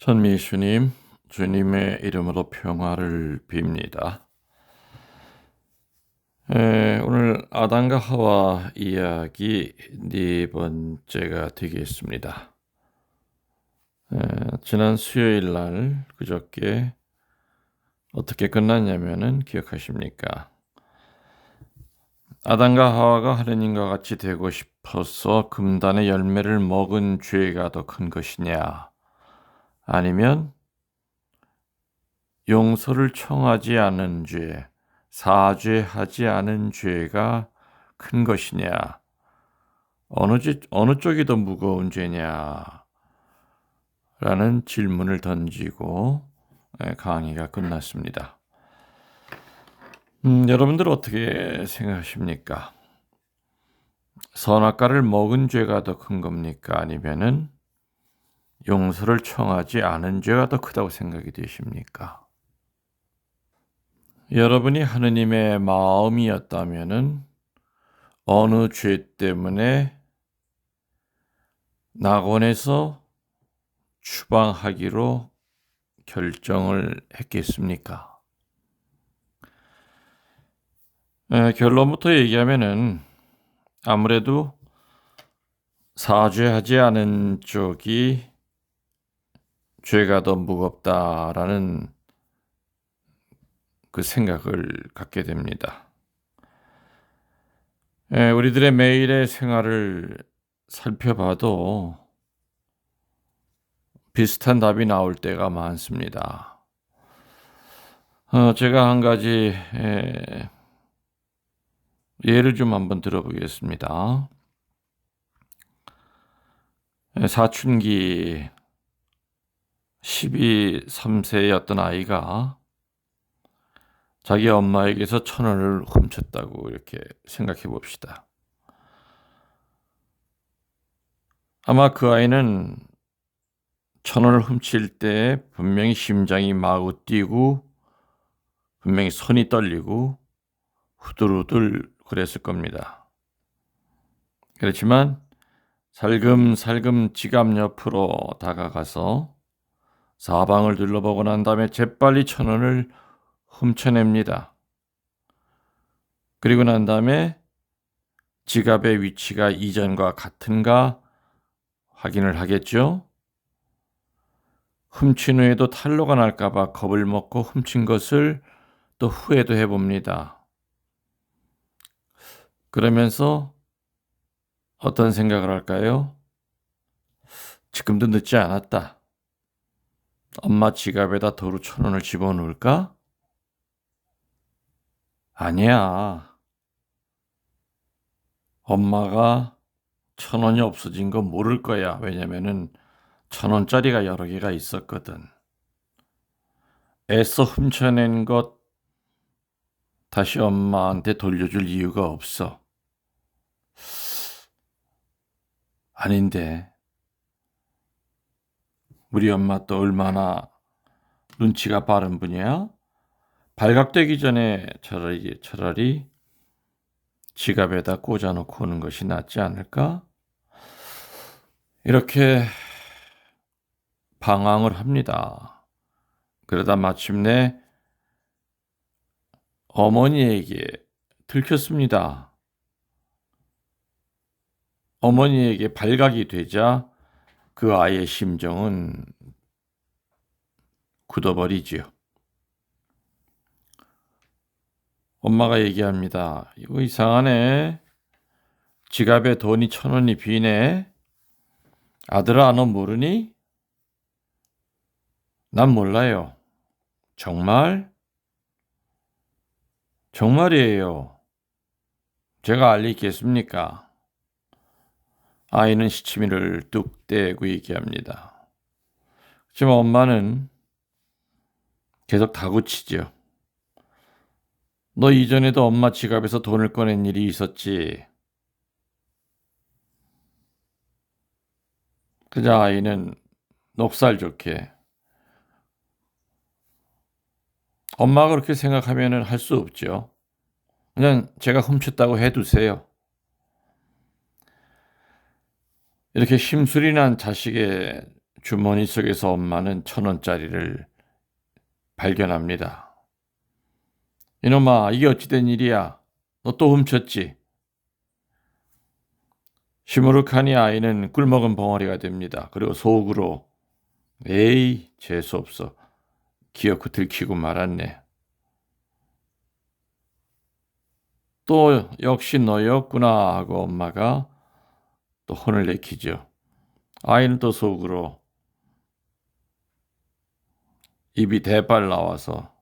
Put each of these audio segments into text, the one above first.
전미수님, 주님의 이름으로 평화를 빕니다. 오늘 아담과 하와 이야기 네 번째가 되겠습니다. 지난 수요일 날 그저께 어떻게 끝났냐면은 기억하십니까? 아담과 하와가 하느님과 같이 되고 싶어서 금단의 열매를 먹은 죄가 더 큰 것이냐? 아니면 용서를 청하지 않은 죄, 사죄하지 않은 죄가 큰 것이냐? 어느 쪽이 더 무거운 죄냐? 라는 질문을 던지고 강의가 끝났습니다. 여러분들 어떻게 생각하십니까? 선악과를 먹은 죄가 더 큰 겁니까? 아니면은 용서를 청하지 않은 죄가 더 크다고 생각이 되십니까? 여러분이 하느님의 마음이었다면은 어느 죄 때문에 낙원에서 추방하기로 결정을 했겠습니까? 결론부터 얘기하면은 아무래도 사죄하지 않은 쪽이 죄가 더 무겁다라는 그 생각을 갖게 됩니다. 우리들의 매일의 생활을 살펴봐도 비슷한 답이 나올 때가 많습니다. 제가 한 가지 예를 좀 한번 들어보겠습니다. 사춘기 12~13세의 어떤 아이가 자기 엄마에게서 1,000원을 훔쳤다고 이렇게 생각해 봅시다. 아마 그 아이는 1,000원을 훔칠 때 분명히 심장이 마구 뛰고 분명히 손이 떨리고 후들후들 그랬을 겁니다. 그렇지만 살금살금 지갑 옆으로 다가가서 사방을 둘러보고 난 다음에 재빨리 1,000원을 훔쳐냅니다. 그리고 난 다음에 지갑의 위치가 이전과 같은가 확인을 하겠죠. 훔친 후에도 탈로가 날까봐 겁을 먹고 훔친 것을 또 후회도 해봅니다. 그러면서 어떤 생각을 할까요? 지금도 늦지 않았다. 엄마 지갑에다 도로 1,000원을 집어넣을까? 아니야. 엄마가 1,000원이 없어진 거 모를 거야. 왜냐면은 1,000원짜리가 여러 개가 있었거든. 애써 훔쳐낸 것 다시 엄마한테 돌려줄 이유가 없어. 아닌데. 우리 엄마 또 얼마나 눈치가 빠른 분이야? 발각되기 전에 차라리 지갑에다 꽂아놓고 오는 것이 낫지 않을까? 이렇게 방황을 합니다. 그러다 마침내 어머니에게 들켰습니다. 어머니에게 발각이 되자 그 아이의 심정은 굳어버리지요. 엄마가 얘기합니다. 이거 이상하네. 지갑에 돈이 1,000원이 비네. 아들아, 너 모르니? 난 몰라요. 정말? 정말이에요. 제가 알 리 있겠습니까? 아이는 시치미를 뚝 떼고 얘기합니다. 하지만 엄마는 계속 다그치죠. 너 이전에도 엄마 지갑에서 돈을 꺼낸 일이 있었지. 그자 아이는 넋살 좋게 엄마가 그렇게 생각하면은 할 수 없죠. 그냥 제가 훔쳤다고 해두세요. 이렇게 심술이 난 자식의 주머니 속에서 엄마는 1,000원짜리를 발견합니다. 이놈아, 이게 어찌된 일이야? 너 또 훔쳤지? 시무룩하니 아이는 꿀먹은 벙어리가 됩니다. 그리고 속으로 에이, 재수없어. 기어코 들키고 말았네. 또 역시 너였구나 하고 엄마가 또 혼을 내키죠. 아이는 또 속으로 입이 대발 나와서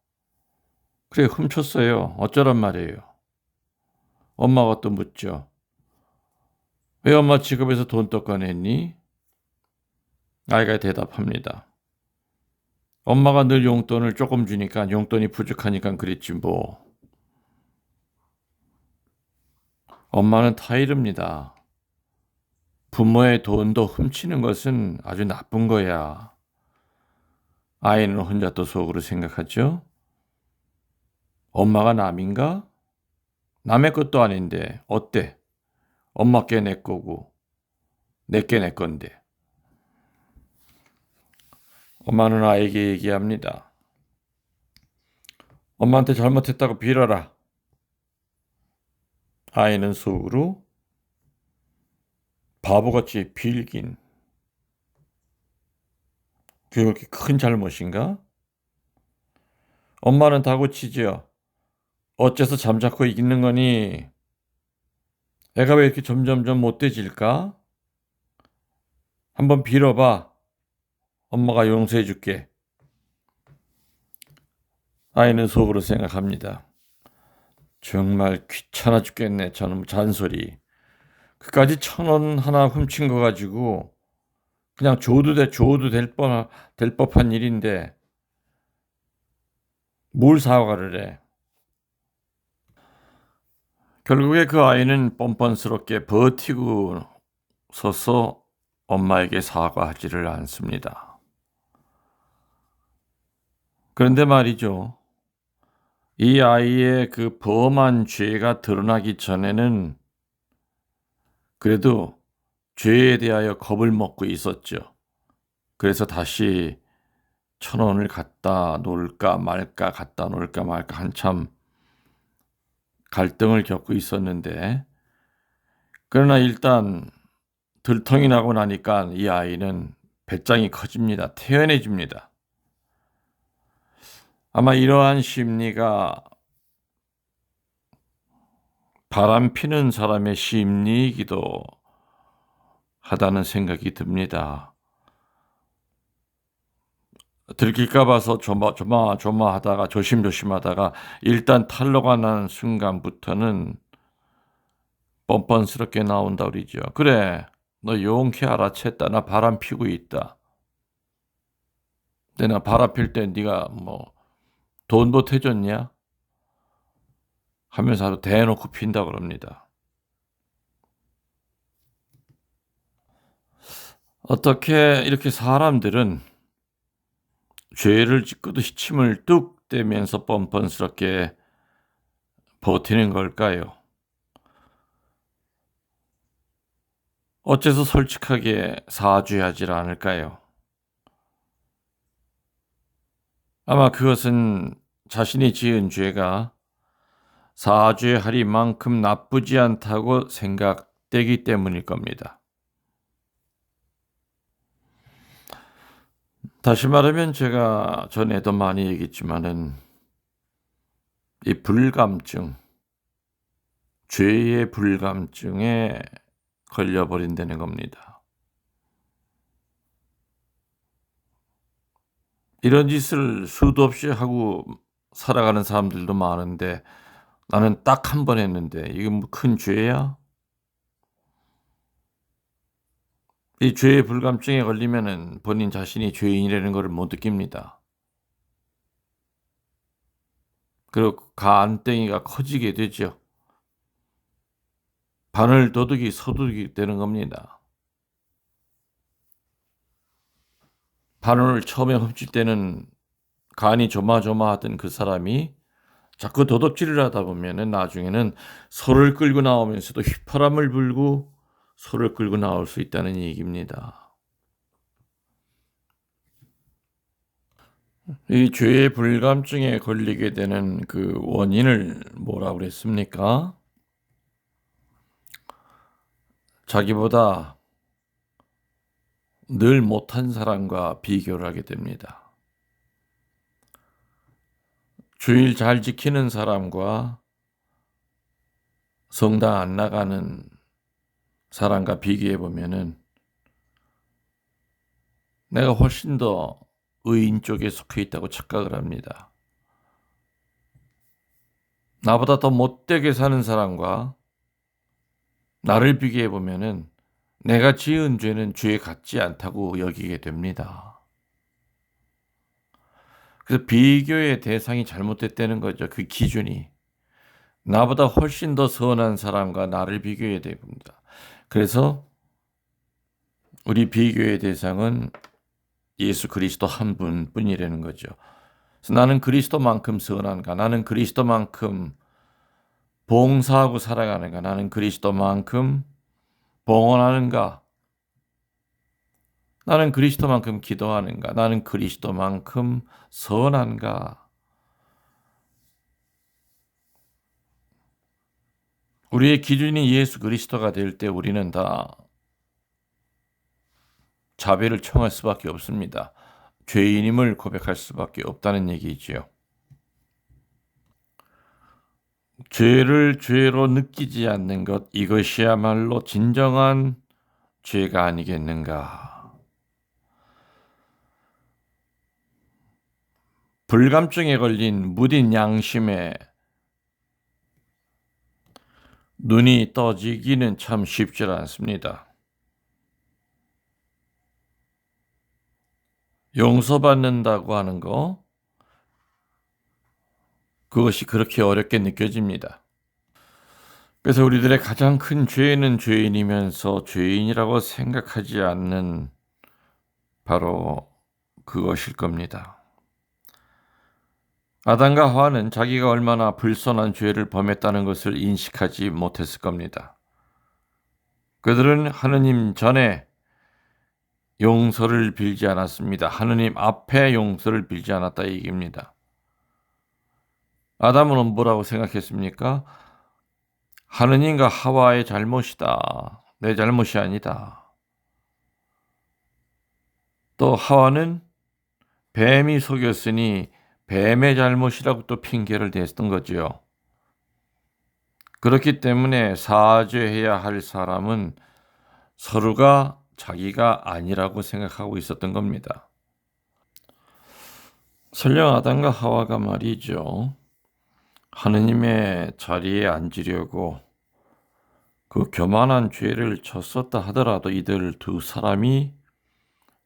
그래, 훔쳤어요. 어쩌란 말이에요. 엄마가 또 묻죠. 왜 엄마 지갑에서 돈 또 꺼냈니? 아이가 대답합니다. 엄마가 늘 용돈을 조금 주니까 용돈이 부족하니까 그랬지 뭐. 엄마는 타이릅니다. 부모의 돈도 훔치는 것은 아주 나쁜 거야. 아이는 혼자 또 속으로 생각하죠. 엄마가 남인가? 남의 것도 아닌데 어때? 엄마 게 내 거고 내 게 내 건데. 엄마는 아이에게 얘기합니다. 엄마한테 잘못했다고 빌어라. 아이는 속으로 바보같이 빌긴. 그게 큰 잘못인가? 엄마는 다고치죠. 어째서 잠자코 있는 거니? 애가 왜 이렇게 점점점 못돼질까? 한번 빌어봐. 엄마가 용서해 줄게. 아이는 속으로 생각합니다. 정말 귀찮아 죽겠네. 저놈 잔소리. 그까지 1,000원 하나 훔친 거 가지고 그냥 줘도 될 법한 일인데 뭘 사과를 해. 결국에 그 아이는 뻔뻔스럽게 버티고 서서 엄마에게 사과하지를 않습니다. 그런데 말이죠. 이 아이의 그 범한 죄가 드러나기 전에는 그래도 죄에 대하여 겁을 먹고 있었죠. 그래서 다시 1,000원을 갖다 놓을까 말까 한참 갈등을 겪고 있었는데, 그러나 일단 들통이 나고 나니까 이 아이는 배짱이 커집니다. 태연해집니다. 아마 이러한 심리가 바람 피는 사람의 심리이기도 하다는 생각이 듭니다. 들킬까 봐서 조마조마하다가 조심조심하다가 일단 탄로가 난 순간부터는 뻔뻔스럽게 나온다 그러죠. 그래, 너 용케 알아챘다. 나 바람 피고 있다. 근데 나 바람 필 때 네가 뭐 돈 보태줬냐? 하면서 대놓고 핀다 그럽니다. 어떻게 이렇게 사람들은 죄를 짓고도 침을 뚝 떼면서 뻔뻔스럽게 버티는 걸까요? 어째서 솔직하게 사죄하지 않을까요? 아마 그것은 자신이 지은 죄가 사죄하리만큼 나쁘지 않다고 생각되기 때문일 겁니다. 다시 말하면 제가 전에도 많이 얘기했지만은 이 불감증, 죄의 불감증에 걸려버린다는 겁니다. 이런 짓을 수도 없이 하고 살아가는 사람들도 많은데 나는 딱 한 번 했는데 이게 뭐 큰 죄야? 이 죄의 불감증에 걸리면은 본인 자신이 죄인이라는 것을 못 느낍니다. 그리고 간땡이가 커지게 되죠. 바늘 도둑이 서두르게 되는 겁니다. 바늘을 처음에 훔칠 때는 간이 조마조마하던 그 사람이 자꾸 도둑질을 하다 보면은 나중에는 소를 끌고 나오면서도 휘파람을 불고 소를 끌고 나올 수 있다는 얘기입니다. 이 죄의 불감증에 걸리게 되는 그 원인을 뭐라고 그랬습니까? 자기보다 늘 못한 사람과 비교를 하게 됩니다. 주일 잘 지키는 사람과 성당 안 나가는 사람과 비교해 보면은 내가 훨씬 더 의인 쪽에 속해 있다고 착각을 합니다. 나보다 더 못되게 사는 사람과 나를 비교해 보면은 내가 지은 죄는 죄 같지 않다고 여기게 됩니다. 그래서 비교의 대상이 잘못됐다는 거죠. 그 기준이. 나보다 훨씬 더 선한 사람과 나를 비교해야 됩니다. 그래서 우리 비교의 대상은 예수 그리스도 한 분뿐이라는 거죠. 그래서 나는 그리스도만큼 선한가? 나는 그리스도만큼 봉사하고 살아가는가? 나는 그리스도만큼 봉헌하는가? 나는 그리스도만큼 기도하는가? 나는 그리스도만큼 선한가? 우리의 기준이 예수 그리스도가 될 때 우리는 다 자비를 청할 수밖에 없습니다. 죄인임을 고백할 수밖에 없다는 얘기지요. 죄를 죄로 느끼지 않는 것, 이것이야말로 진정한 죄가 아니겠는가. 불감증에 걸린 무딘 양심에 눈이 떠지기는 참 쉽지 않습니다. 용서받는다고 하는 거, 그것이 그렇게 어렵게 느껴집니다. 그래서 우리들의 가장 큰 죄는 죄인이면서 죄인이라고 생각하지 않는 바로 그것일 겁니다. 아담과 하와는 자기가 얼마나 불선한 죄를 범했다는 것을 인식하지 못했을 겁니다. 그들은 하느님 전에 용서를 빌지 않았습니다. 하느님 앞에 용서를 빌지 않았다 이 얘기입니다. 아담은 뭐라고 생각했습니까? 하느님과 하와의 잘못이다. 내 잘못이 아니다. 또 하와는 뱀이 속였으니 뱀의 잘못이라고 또 핑계를 댔던 거지요. 그렇기 때문에 사죄해야 할 사람은 서로가 자기가 아니라고 생각하고 있었던 겁니다. 설령 아담과 하와가 말이죠. 하느님의 자리에 앉으려고 그 교만한 죄를 졌었다 하더라도 이들 두 사람이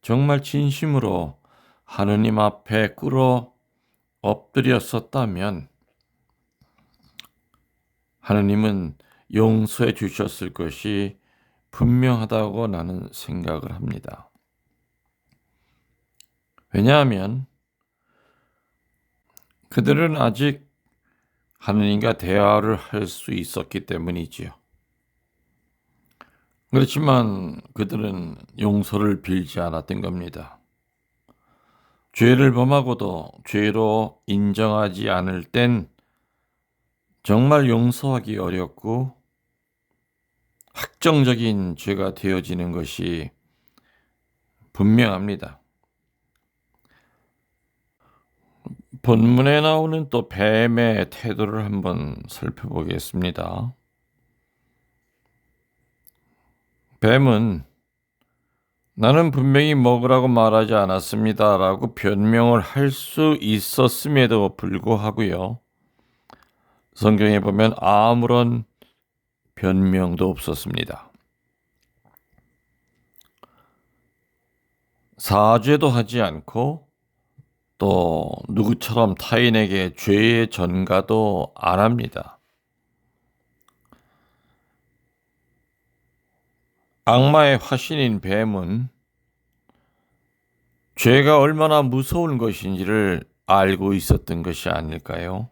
정말 진심으로 하느님 앞에 꿇어 엎드렸었다면 하느님은 용서해 주셨을 것이 분명하다고 나는 생각을 합니다. 왜냐하면 그들은 아직 하느님과 대화를 할 수 있었기 때문이지요. 그렇지만 그들은 용서를 빌지 않았던 겁니다. 죄를 범하고도 죄로 인정하지 않을 땐 정말 용서하기 어렵고 확정적인 죄가 되어지는 것이 분명합니다. 본문에 나오는 또 뱀의 태도를 한번 살펴보겠습니다. 뱀은 나는 분명히 먹으라고 말하지 않았습니다 라고 변명을 할 수 있었음에도 불구하고요. 성경에 보면 아무런 변명도 없었습니다. 사죄도 하지 않고 또 누구처럼 타인에게 죄의 전가도 안 합니다. 악마의 화신인 뱀은 죄가 얼마나 무서운 것인지를 알고 있었던 것이 아닐까요?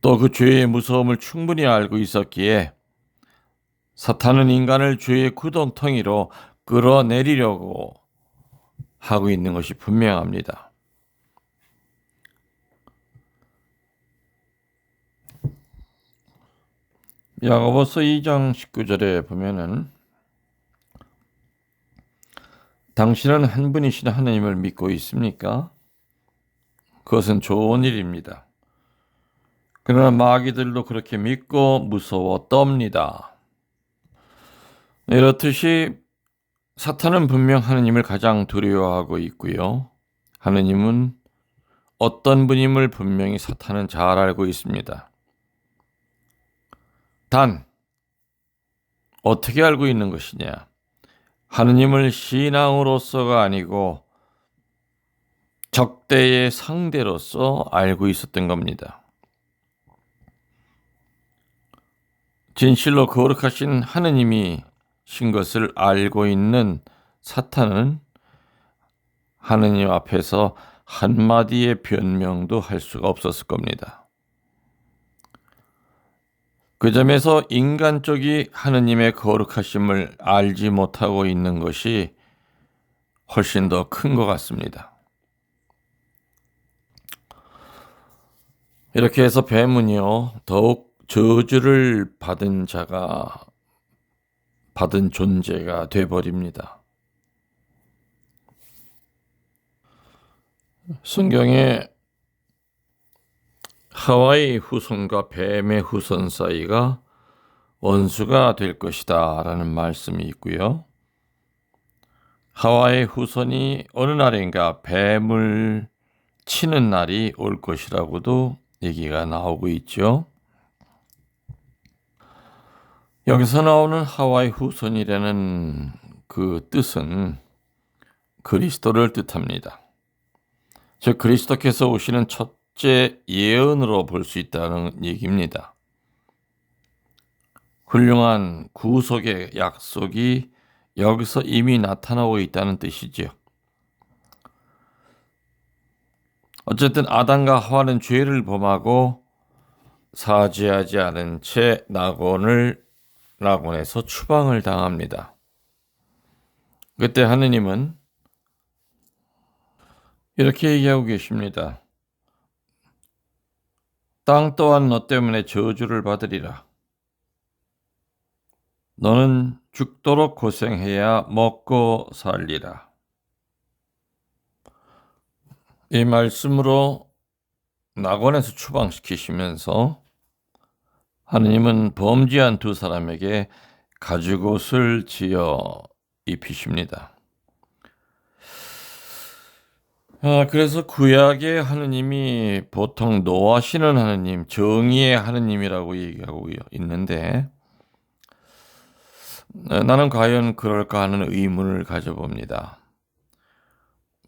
또 그 죄의 무서움을 충분히 알고 있었기에 사탄은 인간을 죄의 구덩텅이로 끌어내리려고 하고 있는 것이 분명합니다. 야고보서 2장 19절에 보면은 당신은 한 분이신 하나님을 믿고 있습니까? 그것은 좋은 일입니다. 그러나 마귀들도 그렇게 믿고 무서워 떱니다. 이렇듯이 사탄은 분명 하느님을 가장 두려워하고 있고요. 하느님은 어떤 분임을 분명히 사탄은 잘 알고 있습니다. 단, 어떻게 알고 있는 것이냐? 하느님을 신앙으로서가 아니고 적대의 상대로서 알고 있었던 겁니다. 진실로 거룩하신 하느님이 신 것을 알고 있는 사탄은 하느님 앞에서 한마디의 변명도 할 수가 없었을 겁니다. 그 점에서 인간 쪽이 하느님의 거룩하심을 알지 못하고 있는 것이 훨씬 더 큰 것 같습니다. 이렇게 해서 뱀은요, 더욱 저주를 받은 존재가 돼버립니다. 성경에 하와의 후손과 뱀의 후손 사이가 원수가 될 것이다 라는 말씀이 있고요. 하와의 후손이 어느 날인가 뱀을 치는 날이 올 것이라고도 얘기가 나오고 있죠. 여기서 나오는 하와의 후손이라는 그 뜻은 그리스도를 뜻합니다. 즉 그리스도께서 오시는 첫째 예언으로 볼 수 있다는 얘기입니다. 훌륭한 구속의 약속이 여기서 이미 나타나고 있다는 뜻이지요. 어쨌든 아담과 하와는 죄를 범하고 사죄하지 않은 채 낙원에서 추방을 당합니다. 그때 하느님은 이렇게 얘기하고 계십니다. 땅 또한 너 때문에 저주를 받으리라. 너는 죽도록 고생해야 먹고 살리라. 이 말씀으로 낙원에서 추방시키시면서 하느님은 범죄한 두 사람에게 가죽옷을 지어 입히십니다. 그래서 구약의 하느님이 보통 노하시는 하느님, 정의의 하느님이라고 얘기하고 있는데 나는 과연 그럴까 하는 의문을 가져봅니다.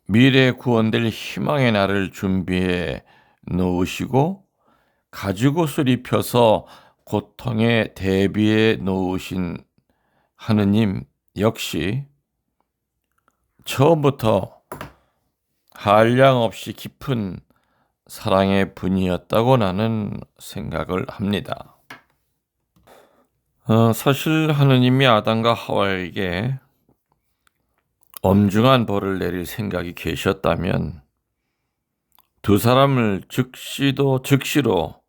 미래에 구원될 희망의 날을 준비해 놓으시고 가죽옷을 입혀서 고통에 대비해 놓으신 하느님 역시 처음부터 한량없이 깊은 사랑의 분이었다고 나는 생각을 합니다. 사실 하느님이 아담과 하와에게 엄중한 벌을 내릴 생각이 계셨다면 두 사람을 즉시로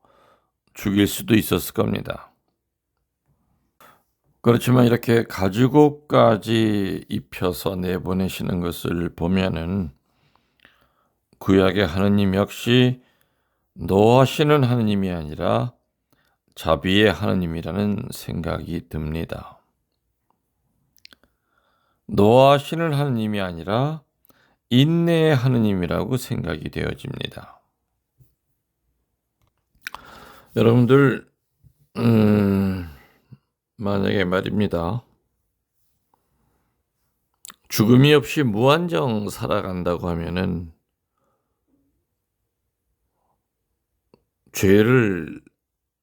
죽일 수도 있었을 겁니다. 그렇지만 이렇게 가죽옷까지 입혀서 내보내시는 것을 보면은 구약의 하느님 역시 노하시는 하느님이 아니라 자비의 하느님이라는 생각이 듭니다. 노하시는 하느님이 아니라 인내의 하느님이라고 생각이 되어집니다. 여러분들 만약에 말입니다. 죽음이 없이 무한정 살아간다고 하면은 죄를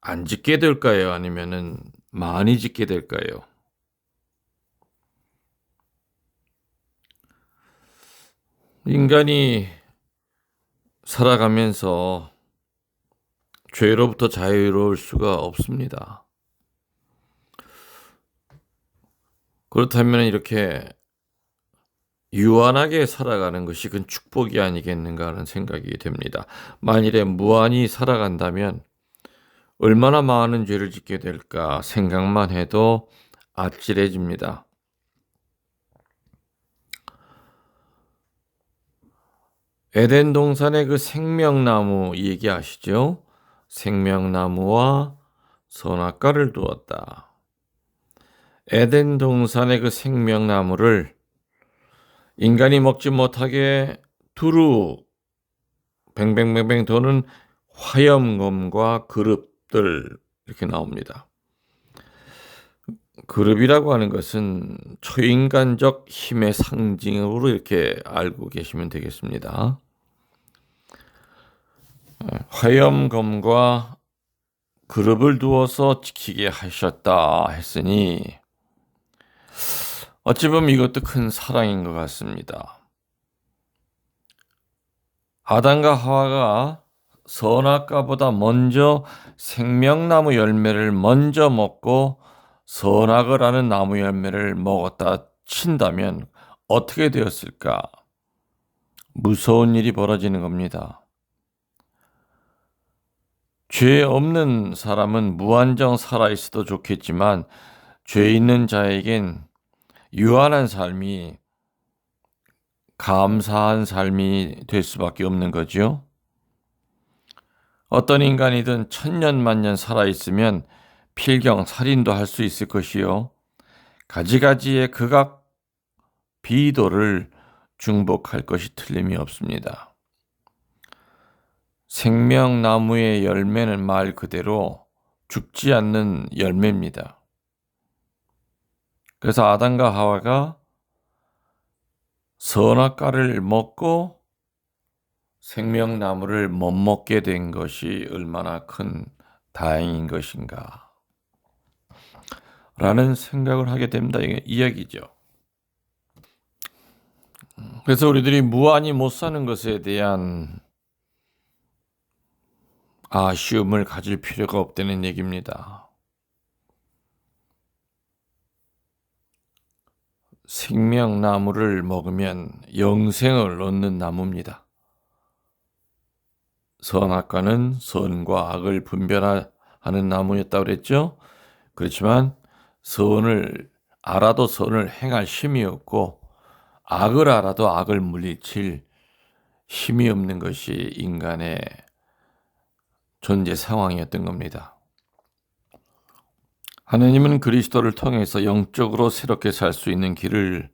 안 짓게 될까요? 아니면은 많이 짓게 될까요? 인간이 살아가면서 죄로부터 자유로울 수가 없습니다. 그렇다면 이렇게 유한하게 살아가는 것이 그 축복이 아니겠는가 하는 생각이 됩니다. 만일에 무한히 살아간다면 얼마나 많은 죄를 짓게 될까 생각만 해도 아찔해집니다. 에덴 동산의 그 생명나무 얘기하시죠? 생명나무와 선악과를 두었다. 에덴 동산의 그 생명나무를 인간이 먹지 못하게 두루 뱅뱅뱅뱅 도는 화염검과 그룹들 이렇게 나옵니다. 그룹이라고 하는 것은 초인간적 힘의 상징으로 이렇게 알고 계시면 되겠습니다. 화염검과 그룹을 두어서 지키게 하셨다 했으니 어찌 보면 이것도 큰 사랑인 것 같습니다. 아담과 하와가 선악과보다 먼저 생명나무 열매를 먼저 먹고 선악을 하는 나무 열매를 먹었다 친다면 어떻게 되었을까? 무서운 일이 벌어지는 겁니다. 죄 없는 사람은 무한정 살아있어도 좋겠지만 죄 있는 자에겐 유한한 삶이 감사한 삶이 될 수밖에 없는 거죠. 어떤 인간이든 천년 만년 살아있으면 필경 살인도 할 수 있을 것이요. 가지가지의 극악 비도를 중복할 것이 틀림이 없습니다. 생명나무의 열매는 말 그대로 죽지 않는 열매입니다. 그래서 아담과 하와가 선악과를 먹고 생명나무를 못 먹게 된 것이 얼마나 큰 다행인 것인가 라는 생각을 하게 됩니다. 이게 이야기죠. 그래서 우리들이 무한히 못 사는 것에 대한 아쉬움을 가질 필요가 없다는 얘기입니다. 생명나무를 먹으면 영생을 얻는 나무입니다. 선악과는 선과 악을 분별하는 나무였다고 그랬죠. 그렇지만 선을 알아도 선을 행할 힘이 없고 악을 알아도 악을 물리칠 힘이 없는 것이 인간의 존재 상황이었던 겁니다. 하나님은 그리스도를 통해서 영적으로 새롭게 살 수 있는 길을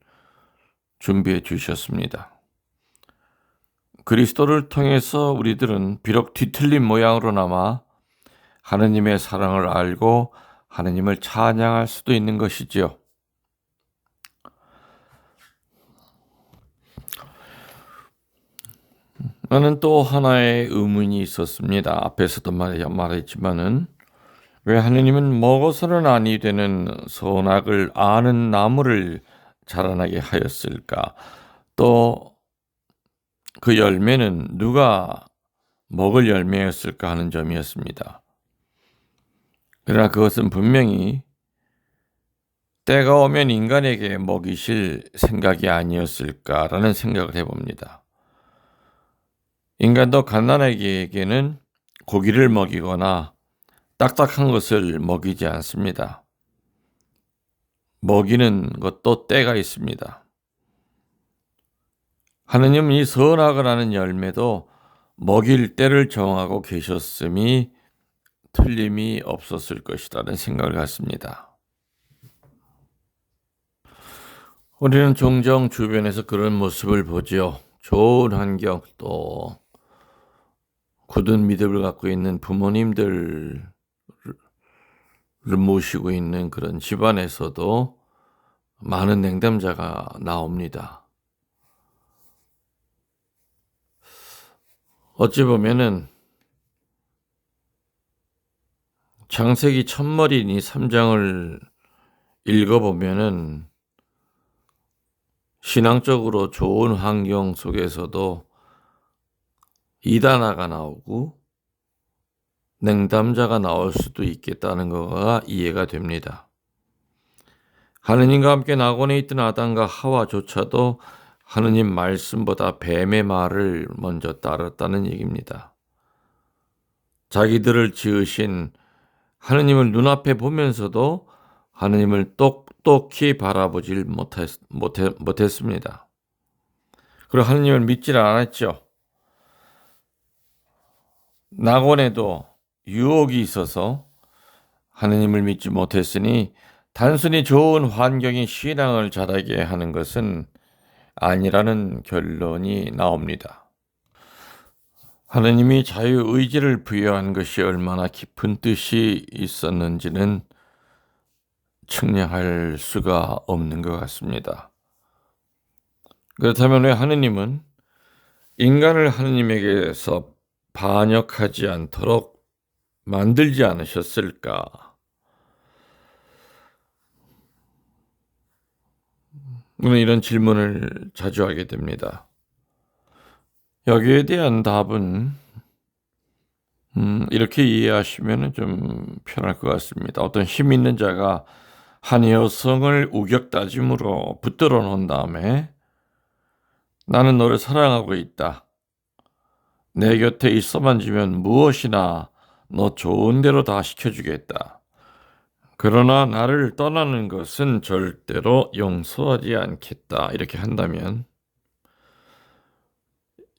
준비해 주셨습니다. 그리스도를 통해서 우리들은 비록 뒤틀린 모양으로나마 하나님의 사랑을 알고 하나님을 찬양할 수도 있는 것이지요. 나는 또 하나의 의문이 있었습니다. 앞에서도 말했지만은 왜 하느님은 먹어서는 아니 되는 선악을 아는 나무를 자라나게 하였을까? 또 그 열매는 누가 먹을 열매였을까 하는 점이었습니다. 그러나 그것은 분명히 때가 오면 인간에게 먹이실 생각이 아니었을까라는 생각을 해봅니다. 인간도 갓난아기에게는 고기를 먹이거나 딱딱한 것을 먹이지 않습니다. 먹이는 것도 때가 있습니다. 하느님은 이 선악을 하는 열매도 먹일 때를 정하고 계셨음이 틀림이 없었을 것이라는 생각을 갖습니다. 우리는 종종 주변에서 그런 모습을 보죠. 좋은 환경 또 굳은 믿음을 갖고 있는 부모님들을 모시고 있는 그런 집안에서도 많은 냉담자가 나옵니다. 어찌 보면은 창세기 첫머리니 3장을 읽어보면은 신앙적으로 좋은 환경 속에서도 이단아가 나오고 냉담자가 나올 수도 있겠다는 거가 이해가 됩니다. 하느님과 함께 낙원에 있던 아담과 하와조차도 하느님 말씀보다 뱀의 말을 먼저 따랐다는 얘기입니다. 자기들을 지으신 하느님을 눈앞에 보면서도 하느님을 똑똑히 바라보질 못했습니다. 그리고 하느님을 믿질 않았죠. 낙원에도 유혹이 있어서 하느님을 믿지 못했으니 단순히 좋은 환경이 신앙을 자라게 하는 것은 아니라는 결론이 나옵니다. 하느님이 자유의지를 부여한 것이 얼마나 깊은 뜻이 있었는지는 측량할 수가 없는 것 같습니다. 그렇다면 왜 하느님은 인간을 하느님에게서 반역하지 않도록 만들지 않으셨을까? 우리는 이런 질문을 자주 하게 됩니다. 여기에 대한 답은 이렇게 이해하시면 좀 편할 것 같습니다. 어떤 힘 있는 자가 한 여성을 우격다짐으로 붙들어 놓은 다음에 나는 너를 사랑하고 있다. 내 곁에 있어만 주면 무엇이나 너 좋은 대로 다 시켜주겠다. 그러나 나를 떠나는 것은 절대로 용서하지 않겠다. 이렇게 한다면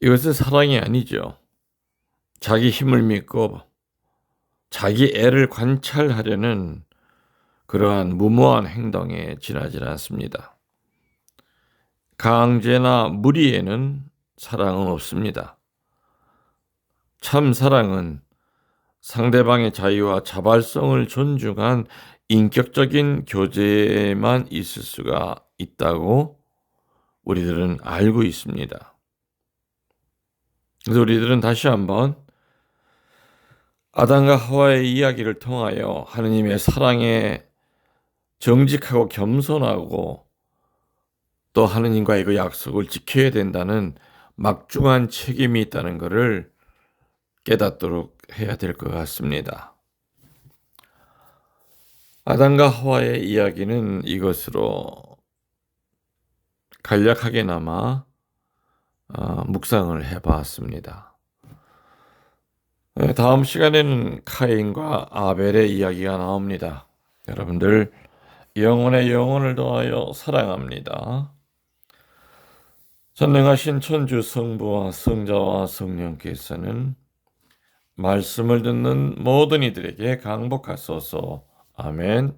이것은 사랑이 아니죠. 자기 힘을 믿고 자기 애를 관찰하려는 그러한 무모한 행동에 지나지 않습니다. 강제나 무리에는 사랑은 없습니다. 참 사랑은 상대방의 자유와 자발성을 존중한 인격적인 교제에만 있을 수가 있다고 우리들은 알고 있습니다. 그래서 우리들은 다시 한번 아담과 하와의 이야기를 통하여 하느님의 사랑에 정직하고 겸손하고 또 하느님과의 그 약속을 지켜야 된다는 막중한 책임이 있다는 것을 깨닫도록 해야 될 것 같습니다. 아담과 하와의 이야기는 이것으로 간략하게나마 묵상을 해봤습니다. 다음 시간에는 카인과 아벨의 이야기가 나옵니다. 여러분들 영혼의 영혼을 더하여 사랑합니다. 전능하신 천주 성부와 성자와 성령께서는 말씀을 듣는 모든 이들에게 강복하소서. 아멘.